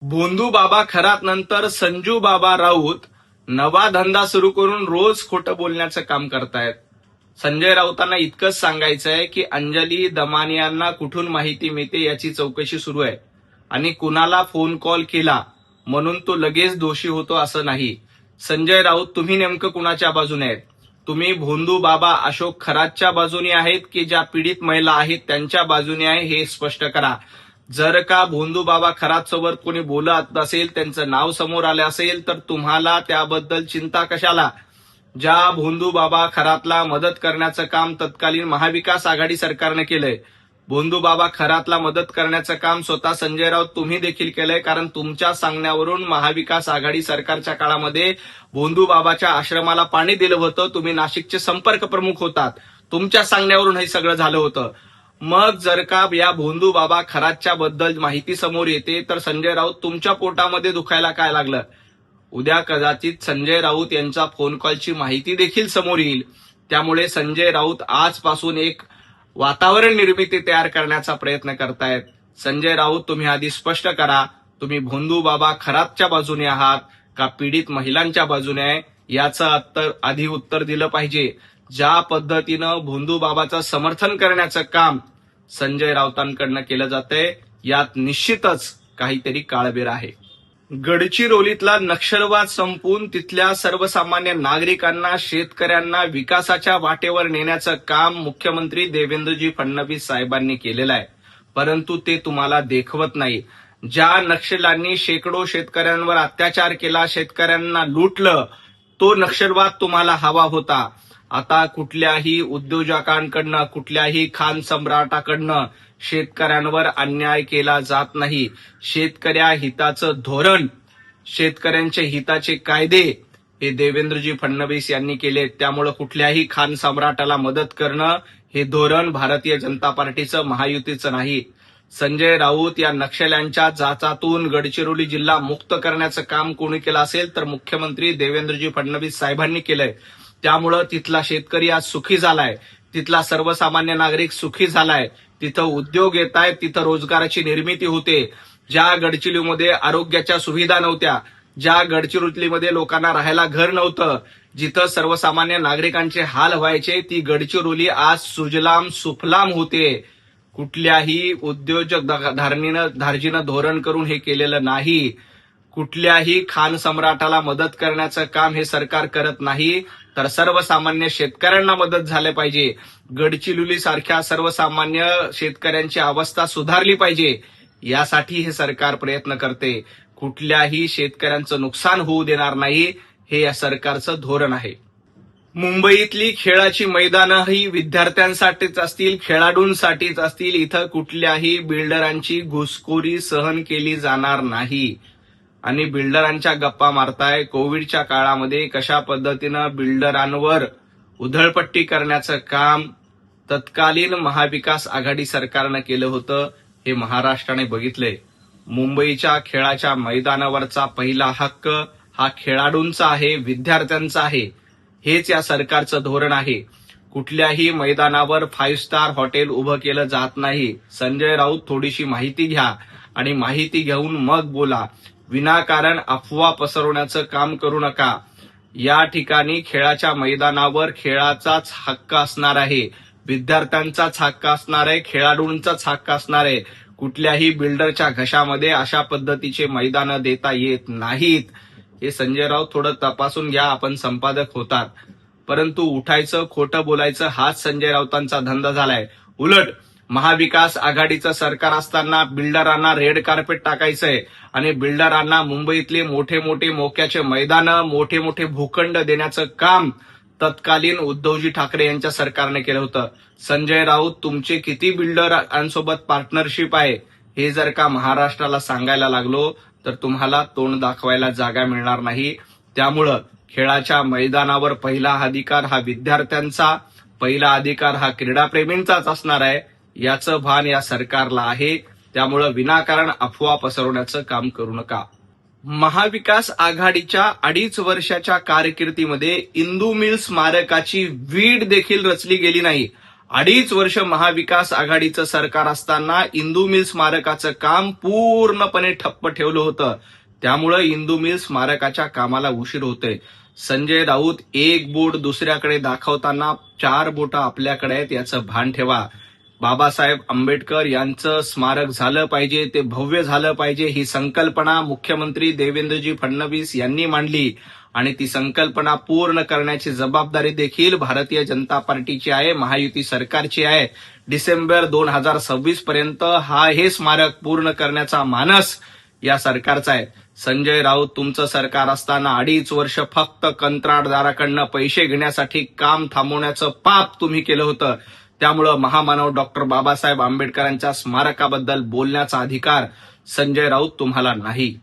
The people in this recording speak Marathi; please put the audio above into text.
भोंदू बाबा खरात नंतर संजू बाबा राऊत नवा धंदा सुरू करून रोज खोटं बोलण्याचं काम करतायत. संजय राऊतांना इतकंच सांगायचंय की अंजली दमानियांना कुठून माहिती मिळते याची चौकशी सुरू आहे आणि कुणाला फोन कॉल केला म्हणून तो लगेच दोषी होतो असं नाही. संजय राऊत, तुम्ही नेमकं कुणाच्या बाजूने आहेत? तुम्ही भोंदू बाबा अशोक खरातच्या बाजूने आहेत की ज्या पीडित महिला आहेत त्यांच्या बाजूने आहे हे स्पष्ट करा. जर का भोंदू बाबा खरात सोबत कोणी बोलत असेल, त्यांचं नाव समोर आलं असेल तर तुम्हाला त्याबद्दल चिंता कशाला? ज्या भोंदू बाबा खरातला मदत करण्याचं काम तत्कालीन महाविकास आघाडी सरकारने केलंय, भोंदू बाबा खरातला मदत करण्याचं काम स्वतः संजय राऊत तुम्ही देखील केलंय. कारण तुमच्या सांगण्यावरून महाविकास आघाडी सरकारच्या काळामध्ये भोंदू बाबाच्या आश्रमाला पाणी दिलं होतं. तुम्ही नाशिकचे संपर्क प्रमुख होतात. तुमच्या सांगण्यावरून हे सगळं झालं होतं. मग जर का या भोंदू बाबा खरातच्या बद्दल माहिती समोर येते तर संजय राऊत तुमच्या पोटामध्ये दुखायला काय लागलं? उद्या कदाचित संजय राऊत यांचा फोन कॉलची माहिती देखील समोर येईल. त्यामुळे संजय राऊत आजपासून एक वातावरण निर्मिती तयार करण्याचा प्रयत्न करतायत. संजय राऊत, तुम्ही आधी स्पष्ट करा, तुम्ही भोंदू बाबा खरातच्या बाजूने आहात का पीडित महिलांच्या बाजूने आहे? याचं आधी उत्तर दिलं पाहिजे. ज्या पद्धतीनं भोंदू बाबाचं समर्थन करण्याचं काम संजय राऊतांकडनं केलं जातंय यात निश्चितच काहीतरी काळबेर आहे. गडचिरोलीतला नक्षलवाद संपवून तिथल्या सर्वसामान्य नागरिकांना, शेतकऱ्यांना विकासाच्या वाटेवर नेण्याचं काम मुख्यमंत्री देवेंद्रजी फडणवीस साहेबांनी केलेलं आहे. परंतु ते तुम्हाला देखवत नाही. ज्या नक्षल्यांनी शेकडो शेतकऱ्यांवर अत्याचार केला, शेतकऱ्यांना लुटलं, तो नक्षलवाद तुम्हाला हवा होता. आता कुठल्याही उद्योजकांकडनं, कुठल्याही खान सम्राटाकडनं शेतकऱ्यांवर अन्याय केला जात नाही. शेतकऱ्या हिताचं धोरण, शेतकऱ्यांच्या हिताचे कायदे हे देवेंद्रजी फडणवीस यांनी केले. त्यामुळे कुठल्याही खान सम्राटाला मदत करणं हे धोरण भारतीय जनता पार्टीचं, महायुतीचं नाही. संजय राऊत, या नक्षल्यांच्या जाचातून गडचिरोली जिल्हा मुक्त करण्याचं काम कोणी केलं असेल तर मुख्यमंत्री देवेंद्रजी फडणवीस साहेबांनी केलंय. त्यामुळं तिथला शेतकरी आज सुखी झालाय, तिथला सर्वसामान्य नागरिक सुखी झालाय, तिथं उद्योग येत आहेत, तिथं रोजगाराची निर्मिती होते. ज्या गडचिरोलीमध्ये आरोग्याच्या सुविधा नव्हत्या, ज्या गडचिरोलीमध्ये लोकांना राहायला घर नव्हतं, जिथं सर्वसामान्य नागरिकांचे हाल व्हायचे, ती गडचिरोली आज सुजलाम सुफलाम होते. कुठल्याही उद्योजक धार्जिनं धोरण करून हे केलेलं नाही. कुठल्याही खान सम्राटाला मदत करण्याचं काम हे सरकार करत नाही, तर सर्वसामान्य शेतकऱ्यांना मदत झाली पाहिजे. गडचिरोली सारख्या सर्वसामान्य शेतकऱ्यांची अवस्था सुधारली पाहिजे, यासाठी हे सरकार प्रयत्न करते. कुठल्याही शेतकऱ्यांचं नुकसान होऊ देणार नाही, हे या सरकारचं धोरण आहे. मुंबईतली खेळाची मैदानं ही विद्यार्थ्यांसाठीच असतील, खेळाडूंसाठीच असतील. इथं कुठल्याही बिल्डरांची घुसखोरी सहन केली जाणार नाही. आणि बिल्डरांच्या गप्पा मारताय. कोविडच्या काळामध्ये कशा पद्धतीनं बिल्डरांवर उधळपट्टी करण्याचं काम तत्कालीन महाविकास आघाडी सरकारनं केलं होतं हे महाराष्ट्राने बघितलंय. मुंबईच्या खेळाच्या मैदानावरचा पहिला हक्क हा खेळाडूंचा आहे, विद्यार्थ्यांचा आहे. हेच या सरकारचं धोरण आहे. कुठल्याही मैदानावर 5 स्टार हॉटेल उभं केलं जात नाही. संजय राऊत, थोडीशी माहिती घ्या आणि माहिती घेऊन मग बोला. विनाकारण अफवा पसरवण्याचं काम करू नका. या ठिकाणी खेळाच्या मैदानावर खेळाचाच हक्क असणार आहे, विद्यार्थ्यांचाच हक्क असणार आहे, खेळाडूंचाच हक्क असणार आहे. कुठल्याही बिल्डरच्या घशामध्ये अशा पद्धतीचे मैदानं देता येत नाहीत. हे संजय राऊत थोडं तपासून घ्या. आपण संपादक होतात, परंतु उठायचं, खोटं बोलायचं हाच संजय राऊतांचा धंदा झालाय. उलट महाविकास आघाडीचं सरकार असताना बिल्डरांना रेड कार्पेट टाकायचंय आणि बिल्डरांना मुंबईतले मोठे मोठे मोक्याचे मैदानं, मोठे मोठे भूखंड देण्याचं काम तत्कालीन उद्धवजी ठाकरे यांच्या सरकारने केलं होतं. संजय राऊत, तुमचे किती बिल्डरांसोबत पार्टनरशिप आहे हे जर का महाराष्ट्राला सांगायला लागलो तर तुम्हाला तोंड दाखवायला जागा मिळणार नाही. त्यामुळं खेळाच्या मैदानावर पहिला अधिकार हा विद्यार्थ्यांचा, पहिला अधिकार हा क्रीडाप्रेमींचाच असणार आहे, याचं भान या सरकारला आहे. त्यामुळं विनाकारण अफवा पसरवण्याचं काम करू नका. महाविकास आघाडीच्या 2.5 वर्षाच्या कारकिर्दीमध्ये इंदू मिल स्मारकाची वीट देखील रचली गेली नाही. 2.5 वर्ष महाविकास आघाडीचं सरकार असताना इंदू मिल स्मारकाचं काम पूर्णपणे ठप्प ठेवलं होतं. त्यामुळं इंदू मिल स्मारकाच्या कामाला उशीर होतोय. संजय राऊत एक बोट दुसऱ्याकडे दाखवताना 4 बोटं आपल्याकडे आहेत याचं भान ठेवा. बाबासाहेब आंबेडकर यांचं स्मारक झालं पाहिजे, ते भव्य झालं पाहिजे, ही संकल्पना मुख्यमंत्री देवेंद्रजी फडणवीस यांनी मांडली आणि ती संकल्पना पूर्ण करण्याची जबाबदारी देखील भारतीय जनता पार्टीची आहे, महायुती सरकारची आहे. डिसेंबर 2026 पर्यंत हे स्मारक पूर्ण करण्याचा मानस या सरकारचा आहे. संजय राऊत तुमचं सरकार असताना 2.5 वर्ष फक्त कंत्राटदाराकडनं पैसे घेण्यासाठी काम थांबवण्याचं पाप तुम्ही केलं होतं. त्यामुळं महामानव डॉक्टर बाबासाहेब आंबेडकरांच्या स्मारकाबद्दल बोलण्याचा अधिकार संजय राऊत तुम्हाला नाही.